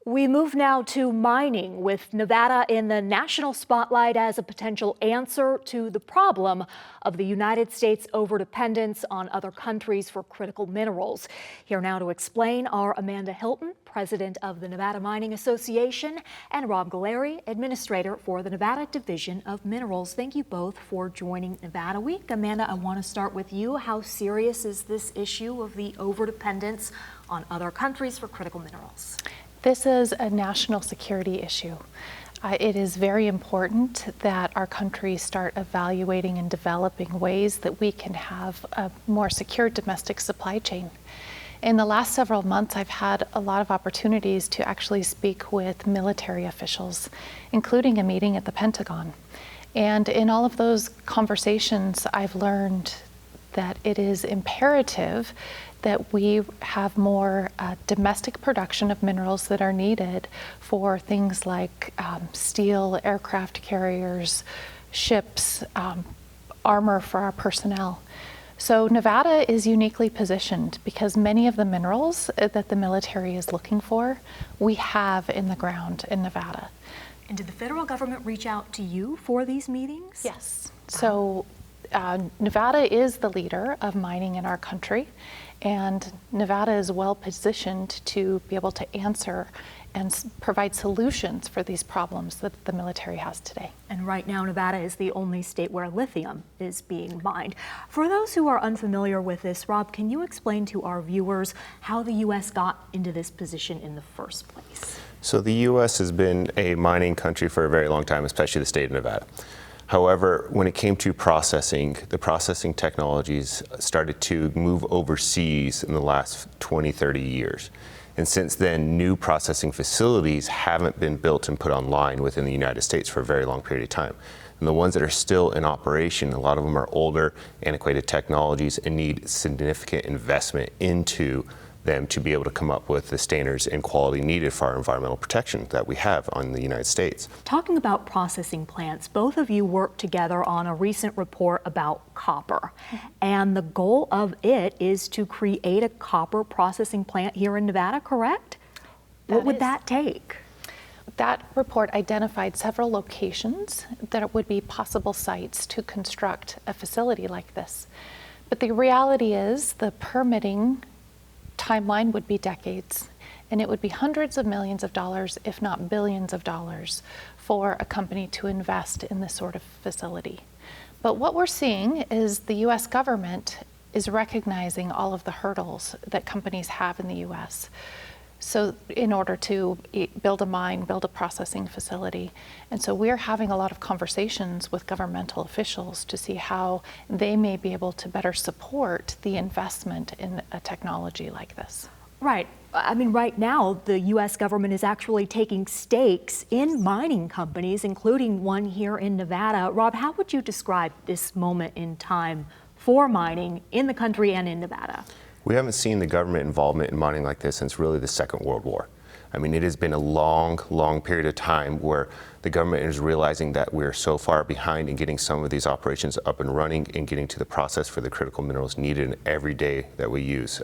We move now to mining, with Nevada in the national spotlight as a potential answer to the problem of the United States' overdependence on other countries for critical minerals. Here now to explain are Amanda Hilton, president of the Nevada Mining Association, and Rob Galleri, administrator for the Nevada Division of Minerals. Thank you both for joining Nevada Week. Amanda, I want to start with you. How serious is this issue of the overdependence on other countries for critical minerals? This is a national security issue. It is very important that our country start evaluating and developing ways that we can have a more secure domestic supply chain. In the last several months, I've had a lot of opportunities to actually speak with military officials, including a meeting at the Pentagon. And in all of those conversations, I've learned that it is imperative that we have more domestic production of minerals that are needed for things like steel, aircraft carriers, ships, armor for our personnel. So Nevada is uniquely positioned because many of the minerals that the military is looking for, we have in the ground in Nevada. And did the federal government reach out to you for these meetings? Yes. So Nevada is the leader of mining in our country, and Nevada is well positioned to be able to answer and provide solutions for these problems that the military has today. And right now, Nevada is the only state where lithium is being mined. For those who are unfamiliar with this, Rob, can you explain to our viewers how the U.S. got into this position in the first place? So the U.S. has been a mining country for a very long time, especially the state of Nevada. However, when it came to processing, the processing technologies started to move overseas in the last 20, 30 years. And since then, new processing facilities haven't been built and put online within the United States for a very long period of time. And the ones that are still in operation, a lot of them are older, antiquated technologies and need significant investment into them to be able to come up with the standards and quality needed for our environmental protection that we have on the United States. Talking about processing plants, both of you worked together on a recent report about copper. And the goal of it is to create a copper processing plant here in Nevada, correct? What would that take? That report identified several locations that would be possible sites to construct a facility like this. But the reality is the permitting timeline would be decades, and it would be hundreds of millions of dollars, if not billions of dollars, for a company to invest in this sort of facility. But what we're seeing is the US government is recognizing all of the hurdles that companies have in the US. So in order to build a mine, build a processing facility. And so we're having a lot of conversations with governmental officials to see how they may be able to better support the investment in a technology like this. Right. I mean, right now, the U.S. government is actually taking stakes in mining companies, including one here in Nevada. Rob, how would you describe this moment in time for mining in the country and in Nevada? We haven't seen the government involvement in mining like this since really the Second World War. I mean, it has been a long, long period of time where the government is realizing that we're so far behind in getting some of these operations up and running and getting to the process for the critical minerals needed in every day that we use.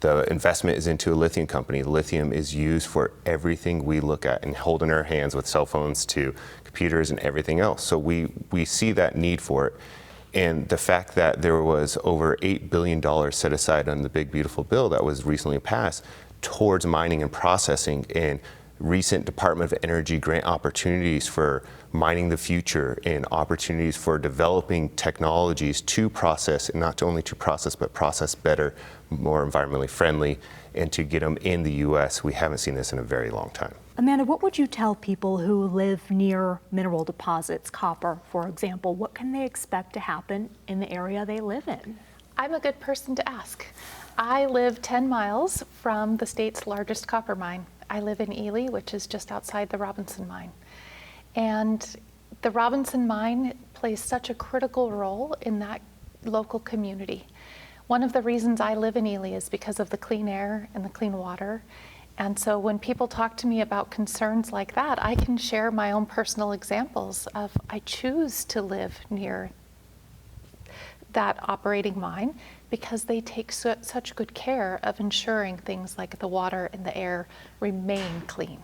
The investment is into a lithium company. Lithium is used for everything we look at and hold in our hands, with cell phones to computers and everything else. So we see that need for it. And the fact that there was over $8 billion set aside on the big, beautiful bill that was recently passed towards mining and processing, and recent Department of Energy grant opportunities for mining the future and opportunities for developing technologies to process, and not only to process, but process better, more environmentally friendly, and to get them in the U.S. We haven't seen this in a very long time. Amanda, what would you tell people who live near mineral deposits, copper, for example? What can they expect to happen in the area they live in? I'm a good person to ask. I live 10 miles from the state's largest copper mine. I live in Ely, which is just outside the Robinson mine. And the Robinson mine plays such a critical role in that local community. One of the reasons I live in Ely is because of the clean air and the clean water. And so when people talk to me about concerns like that, I can share my own personal examples of I choose to live near that operating mine because they take such good care of ensuring things like the water and the air remain clean.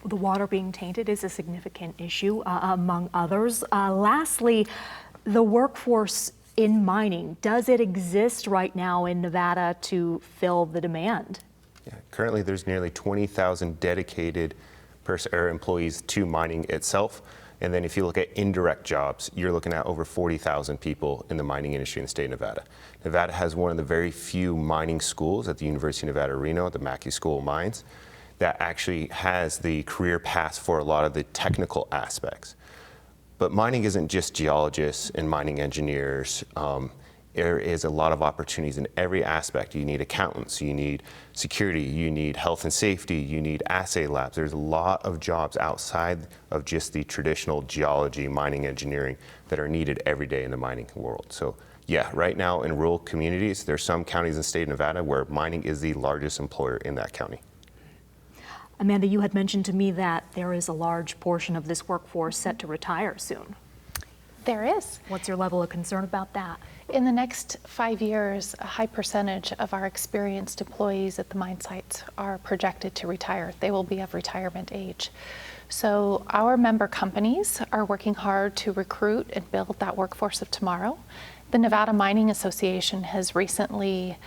The water being tainted is a significant issue, among others. Lastly, the workforce in mining, does it exist right now in Nevada to fill the demand? Yeah, currently, there's nearly 20,000 dedicated employees to mining itself. And then if you look at indirect jobs, you're looking at over 40,000 people in the mining industry in the state of Nevada. Nevada has one of the very few mining schools at the University of Nevada, Reno, the Mackey School of Mines, that actually has the career paths for a lot of the technical aspects. But mining isn't just geologists and mining engineers. There is a lot of opportunities in every aspect. You need accountants, you need security, you need health and safety, you need assay labs. There's a lot of jobs outside of just the traditional geology, mining engineering that are needed every day in the mining world. So yeah, right now in rural communities, there's some counties in the state of Nevada where mining is the largest employer in that county. Amanda, you had mentioned to me that there is a large portion of this workforce set to retire soon. There is. What's your level of concern about that? In the next 5 years, a high percentage of our experienced employees at the mine sites are projected to retire. They will be of retirement age. So our member companies are working hard to recruit and build that workforce of tomorrow. The Nevada Mining Association has recently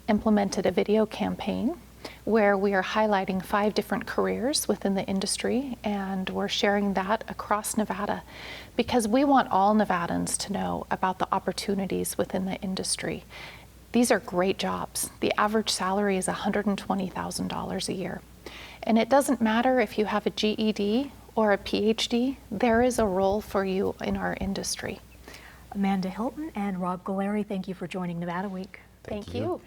implemented a video campaign where we are highlighting 5 different careers within the industry, and we're sharing that across Nevada because we want all Nevadans to know about the opportunities within the industry. These are great jobs. The average salary is $120,000 a year. And it doesn't matter if you have a GED or a PhD, there is a role for you in our industry. Amanda Hilton and Rob Galeri, thank you for joining Nevada Week. Thank you.